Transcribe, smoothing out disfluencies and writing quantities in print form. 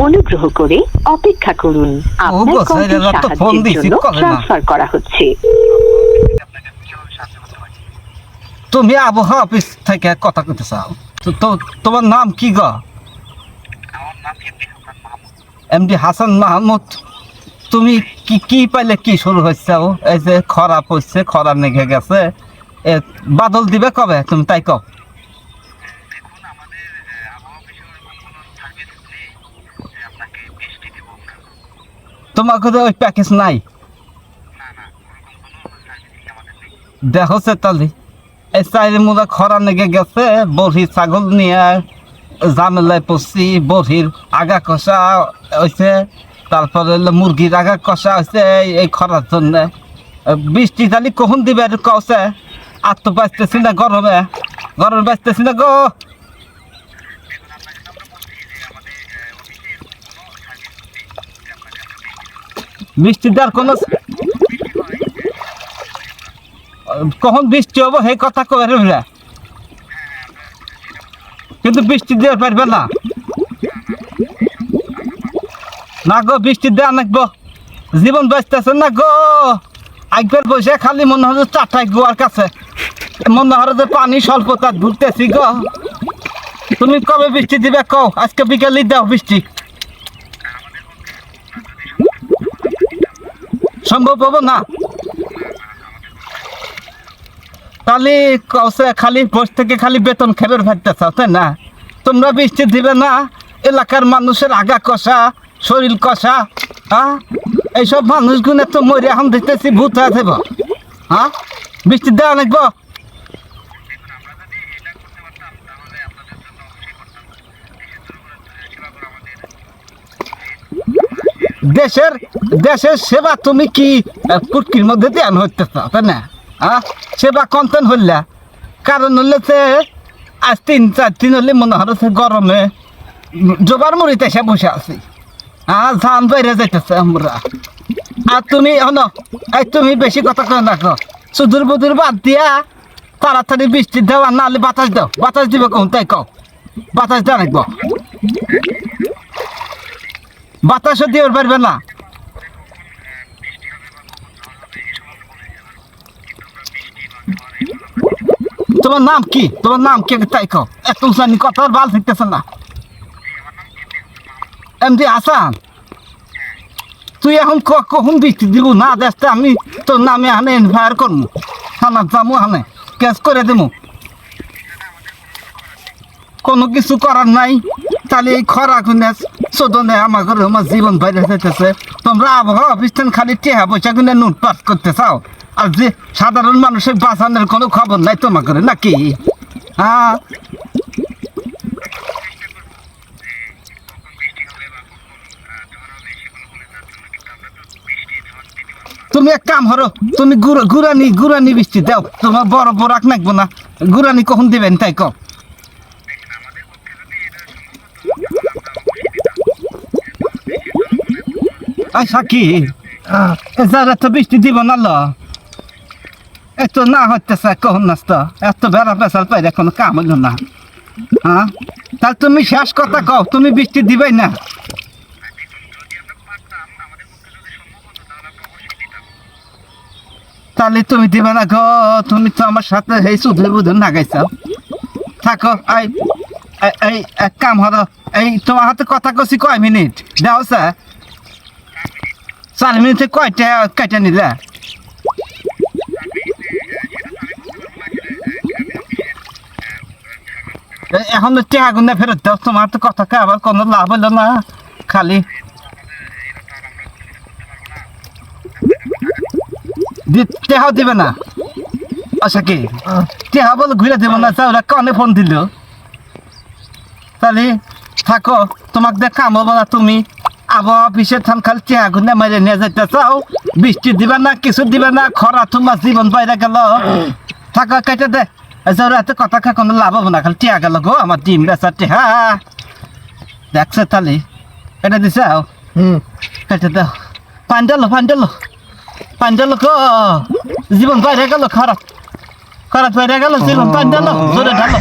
অনুগ্রহ করে অপেক্ষা করুন। আপনার কলটি সাহায্যের জন্য ট্রান্সফার করা হচ্ছে। তুমি আবহাওয়া অফিস থেকে কথা কইতে চাও? তো তোমার নাম কি গো? এমডি হাসান মাহমুদ। তুমি কি পাইলে কি শুরু হচ্ছে? এই যে খরা পড়ছে, খরা নেগে গেছে, বাদল দিবে কবে? তুমি তাই কও। তোমার কাছে ওই প্যাকেজ নাই? দেখো সে তাহলে এই চাইলে মোদা খরা নেগে গেছে, বড়ি ছাগল নিয়ে ঝামেলায় পড়ছি। বড়ির আগা কষা হয়েছে, তারপরে মুরগির আগা কষা হয়েছে এই খরার জন্য। বৃষ্টি তাহলে কখন দিবে কছে? আর তো বাঁচতেছি না গরমে, গরমে বাঁচতেছি না গো। বৃষ্টি দেওয়ার কোনো কখন বৃষ্টি হবো সেই কথা কবে রইলা, কিন্তু বৃষ্টি দেওয়ার পারবে না। না গো, বৃষ্টি দেওয়া নাকবো, জীবন বাঁচতেছে না গো। একবার বসে খালি মনে হয় চাটাই গোয়ার কাছে, মনে হয় যে পানি স্বল্পতা ঘুরতেছি গো। তুমি কবে বৃষ্টি দিবে কও? আজকে বিকেলে দাও বৃষ্টি। সম্ভব হবো না তাহলে কসে খালি বসে থেকে খালি বেতন খেবের ভাবতে চাও, তাই না? তোমরা বৃষ্টি দিবে না, এলাকার মানুষের আগা কষা, শরীর কষা, হ্যাঁ? এইসব মানুষগুলো তো মরে এখন দেখতেছি ভূত হয়ে যাব। হ্যাঁ, বৃষ্টি দেওয়া লাগবো। দেশের দেশের সেবা তুমি কি কুটকির মধ্যে ধ্যান হইতে চাও, তাই না? হ্যাঁ, সেবা কন্টেন্ট হইলা, কারণ হলে আজ 3-4 দিন হলে মনে হচ্ছে গরমে জোবার মুড়িতে এসে বসে আছি। হ্যাঁ, ধান বাইরে যাইতেছে আমরা। আর তুমি এই তুমি বেশি কথা কয় না গো, সুদূর বুদুর বাদ দিয়া তাড়াতাড়ি বৃষ্টি দেওয়া, না হলে বাতাস দাও। বাতাস দিবে কখন তাই কও? বাতাস দেওয়া রাখবো, বাতাসও দিয়ে পারবে না। তোমার নাম কি? তোমার নাম কি তাই কও? এত জানি কথা ভাল থাকতেছে না। এমডি হাসান, তুই এখন কখন বৃষ্টি দিব না দেখতে আমি তোর নামে হানে এনফায়ার করবো, থানার যাবো, হানে কেস করে দেবো। কোনো কিছু করার নাই তাহলে এই খরা গুনে শোধনে আমার ঘরে আমার জীবন বাইরে যেতেছে। তোমরা আবহাওয়া অফিস খালি টেহা পয়সা গুনে লুটপাট করতে চাও, আর যে সাধারণ মানুষের বাঁচানোর কোনো খবর নাই তোমার ঘরে নাকি? হ্যাঁ, তুমি এক কাম করো, তুমি গুরানি বৃষ্টি দাও। তোমার বড় বড় রাখ নাকবো না, গুরানি কখন দিবেন তাই কও? আচ্ছা কি যারা তো বৃষ্টি দিব না, এত না হইতেছে কখন নাস্তা, এত বেড়া পেশাল পাই কোনো কাম হইল না। হ্যাঁ, তাহলে তুমি শেষ কথা কও, তুমি বৃষ্টি দিবেই না? তাহলে তুমি দিবে না গো, তুমি তো আমার সাথে এই সুধে বুধে নাগাইছাও। থাকো, এই এক কাম হলো, এই তোমার হাতে কথা কছি কয় মিনিট দেও? 4 মিনিটে কয়টা কেটে নিলে? এখন তো টেহা গুনে ফেরত দাও। তোমার তো কথা কে আবার কোনো লাভ হলো না, খালি টেহা দিবে না। আচ্ছা কি টেহা বলে ঘুরে দেবো না? ওরা কনে ফোন দিল? তাহলে থাকো, তোমাকে দেখ কাম হবো না। তুমি আবহাওয়া অফিসে থান খালি টেহা গুনে মেরে নিয়ে যাইতে চাও, বৃষ্টি দিবে না, কিছু দিবে না, খরা তোমার জীবন বাইরে গেল। থাকো, কেটে দে। এত কথা কে কোনো লাভ হবো না, খালি টেহা গেল গো আমার, ডিম বেচা টেহা। দেখছে তাহলে এটা দিছে, কেটে দাও। পানি ডালো গো, জীবন বাইরে গেল, খারাপ বাইরে গেল জীবন। পানি ডালো, জোরে ঢালো।